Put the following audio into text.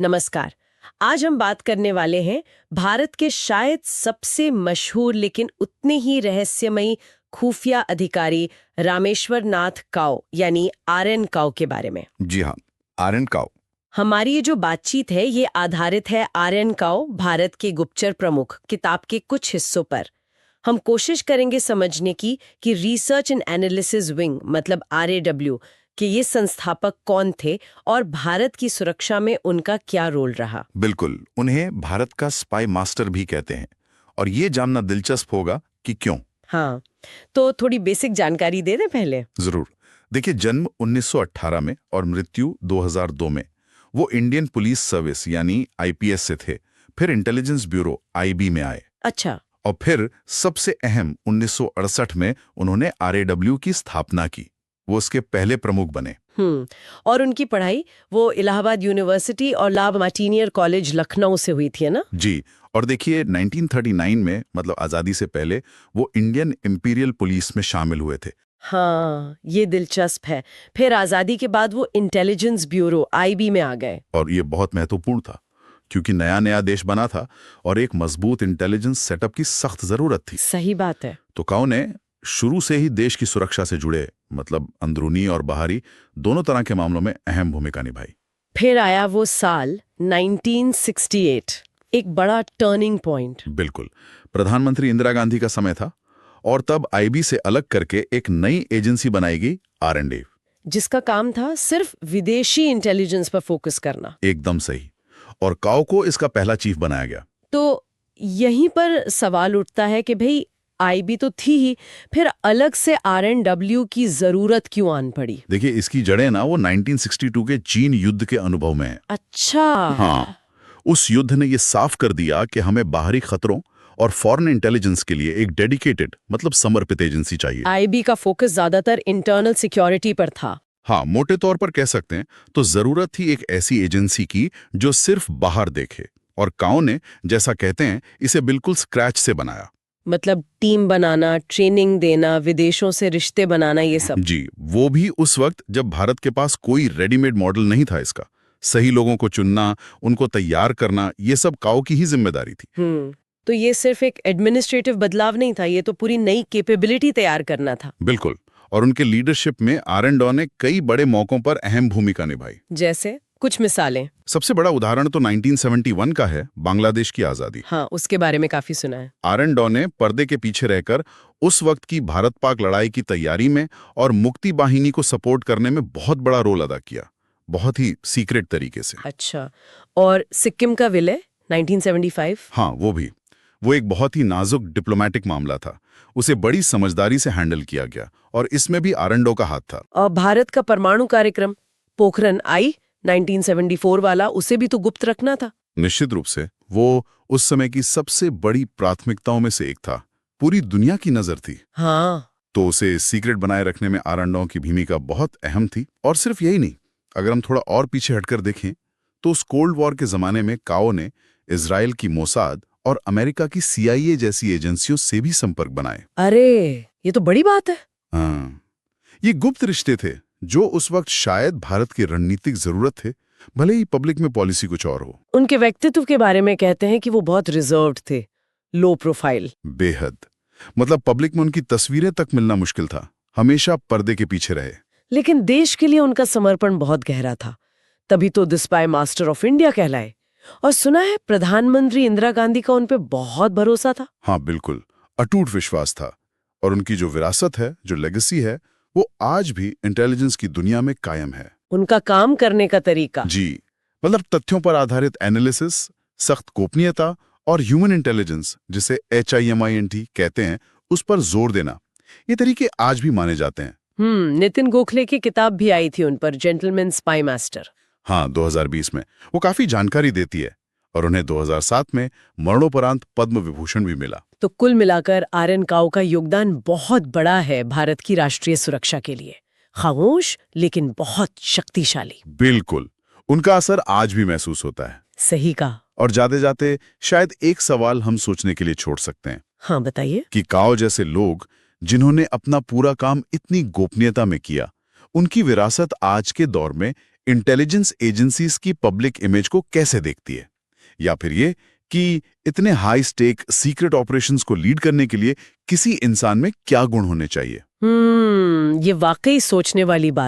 नमस्कार। आज हम बात करने वाले हैं भारत के शायद सबसे मशहूर लेकिन उतने ही रहस्यमयी खुफिया अधिकारी रामेश्वर नाथ काउ यानी आरएन काउ के बारे में। जी हाँ, आरएन काउ। हमारी ये जो बातचीत है ये आधारित है आरएन काउ भारत के गुप्तचर प्रमुख किताब के कुछ हिस्सों पर। हम कोशिश करेंगे समझने की कि रिसर्च एंड एनालिसिस विंग मतलब आरएडब्ल्यू कि ये संस्थापक कौन थे और भारत की सुरक्षा में उनका क्या रोल रहा। बिल्कुल, उन्हें भारत का स्पाई मास्टर भी कहते हैं और ये जानना दिलचस्प होगा कि क्यों। हाँ, तो थोड़ी बेसिक जानकारी दे दें पहले। जरूर। देखिए, जन्म 1918 में और मृत्यु 2002 में। वो इंडियन पुलिस सर्विस यानी आईपीएस से थे, फिर इंटेलिजेंस ब्यूरो आईबी में आए। अच्छा। और फिर सबसे अहम 1968 में उन्होंने आरएडब्ल्यू की स्थापना की। वो उसके पहले प्रमुख बने। और उनकी पढ़ाई वो इलाहाबाद यूनिवर्सिटी और ला मार्टिनियर कॉलेज लखनऊ से हुई थी, है ना? जी। और देखिए 1939 में, मतलब आजादी से पहले, वो इंडियन इंपीरियल पुलिस में शामिल हुए थे। हाँ, ये दिलचस्प है। फिर आजादी के बाद वो इंटेलिजेंस ब्यूरो आईबी में आ गए। और ये बहुत महत्वपूर्ण था क्योंकि नया नया देश बना था और एक मजबूत इंटेलिजेंस सेटअप की सख्त जरूरत थी। सही बात है। तो काउ ने शुरू से ही देश की सुरक्षा से जुड़े, मतलब अंदरूनी और बाहरी, दोनों तरह के मामलों में अहम भूमिका निभाई। फिर आया वो साल 1968, एक बड़ा टर्निंग पॉइंट। बिल्कुल, प्रधानमंत्री इंदिरा गांधी का समय था और तब आईबी से अलग करके एक नई एजेंसी बनाई गई, आरएनडी, जिसका काम था सिर्फ विदेशी इंटेलिजेंस पर फोकस करना। एकदम सही। और काउ को इसका पहला चीफ बनाया गया। तो यहीं पर सवाल उठता है कि भाई आईबी तो थी ही, फिर अलग से आरएनडब्ल्यू की जरूरत क्यों आन पड़ी? देखिए, इसकी जड़ें ना वो 1962 के चीन युद्ध के अनुभव में है। अच्छा। हाँ, उस युद्ध ने ये साफ कर दिया कि हमें बाहरी खतरों और फॉरेन इंटेलिजेंस के लिए एक डेडिकेटेड, मतलब समर्पित एजेंसी चाहिए। आईबी का फोकस ज्यादातर इंटरनल सिक्योरिटी पर था। हाँ, मोटे तौर पर कह सकते हैं। तो जरूरत थी एक ऐसी एजेंसी की जो सिर्फ बाहर देखे, और काउ ने, जैसा कहते हैं, इसे बिल्कुल स्क्रैच से बनाया। मतलब टीम बनाना, ट्रेनिंग देना, विदेशों से रिश्ते बनाना, ये सब। जी, वो भी उस वक्त जब भारत के पास कोई रेडीमेड मॉडल नहीं था इसका। सही लोगों को चुनना, उनको तैयार करना, ये सब काउ की ही जिम्मेदारी थी। तो ये सिर्फ एक एडमिनिस्ट्रेटिव बदलाव नहीं था, ये तो पूरी नई कैपेबिलिटी तैयार करना था। बिल्कुल। और उनके लीडरशिप में आरएनडॉ ने कई बड़े मौकों पर अहम भूमिका निभाई। जैसे कुछ मिसालें। सबसे बड़ा उदाहरण तो 1971 का है, बांग्लादेश की आजादी। हाँ, उसके बारे में काफी सुना है। आरएनडॉ ने पर्दे के पीछे रहकर उस वक्त की भारत पाक लड़ाई की तैयारी में और मुक्ति बाहिनी को सपोर्ट करने में बहुत बड़ा रोल अदा किया, बहुत ही सीक्रेट तरीके से। अच्छा, और सिक्किम का विलय 1975? हाँ, वो भी। वो एक बहुत ही नाजुक डिप्लोमेटिक मामला था। उसे बड़ी समझदारी से हैंडल किया गया और इसमें भी आरएनडॉ का हाथ था। और भारत का परमाणु कार्यक्रम पोखरण आई 1974 वाला, उसे भी तो गुप्त रखना था। निश्चित रूप से वो उस समय की सबसे बड़ी प्राथमिकताओं में से एक था। पूरी दुनिया की नजर थी। हाँ। तो उसे सीक्रेट बनाए रखने में आरएनडॉ की भूमिका बहुत अहम थी। और सिर्फ यही नहीं, अगर हम थोड़ा और पीछे हटकर देखें तो उस कोल्ड वॉर के जमाने में काउ ने इजराइल की मोसाद और अमेरिका की सीआईए जैसी एजेंसियों से भी संपर्क बनाए। अरे, ये तो बड़ी बात है। हाँ, ये गुप्त रिश्ते थे जो उस वक्त शायद भारत की रणनीतिक जरूरत थे, भले ही पब्लिक में पॉलिसी कुछ और हो। उनके व्यक्तित्व के बारे में कहते हैं कि वो बहुत रिजर्व्ड थे, लो प्रोफाइल। बेहद। मतलब पब्लिक में उनकी तस्वीरें तक मिलना मुश्किल था, हमेशा पर्दे के पीछे रहे। लेकिन देश के लिए उनका समर्पण बहुत गहरा था, तभी तो the spy master of India कहलाए। और सुना है प्रधानमंत्री इंदिरा गांधी का उन पे बहुत भरोसा था। हाँ, बिल्कुल, अटूट विश्वास था। और उनकी जो विरासत है, जो लेगेसी है, वो आज भी इंटेलिजेंस की दुनिया में कायम है। उनका काम करने का तरीका। जी, मतलब तथ्यों पर आधारित एनालिसिस, सख्त गोपनीयता और ह्यूमन इंटेलिजेंस, जिसे HIMINT कहते हैं, उस पर जोर देना, ये तरीके आज भी माने जाते हैं। नितिन गोखले की किताब भी आई थी उन पर, जेंटलमैन स्पाई मास्टर। हाँ, 2020 में। वो काफी जानकारी देती है और उन्हें 2007 में मरणोपरांत पद्म विभूषण भी मिला। तो कुल मिलाकर आरएन काउ का योगदान बहुत बड़ा है भारत की राष्ट्रीय सुरक्षा के लिए। खामोश लेकिन बहुत शक्तिशाली। बिल्कुल, उनका असर आज भी महसूस होता है। सही कहा। और जाते जाते शायद एक सवाल हम सोचने के लिए छोड़ सकते हैं। हाँ, बताइए। कि काउ जैसे लोग जिन्होंने अपना पूरा काम इतनी गोपनीयता में किया, उनकी विरासत आज के दौर में इंटेलिजेंस एजेंसीज की पब्लिक इमेज को कैसे देखती है, या फिर ये कि इतने हाई स्टेक सीक्रेट ऑपरेशंस को लीड करने के लिए किसी इंसान में क्या गुण होने चाहिए। ये वाकई सोचने वाली बात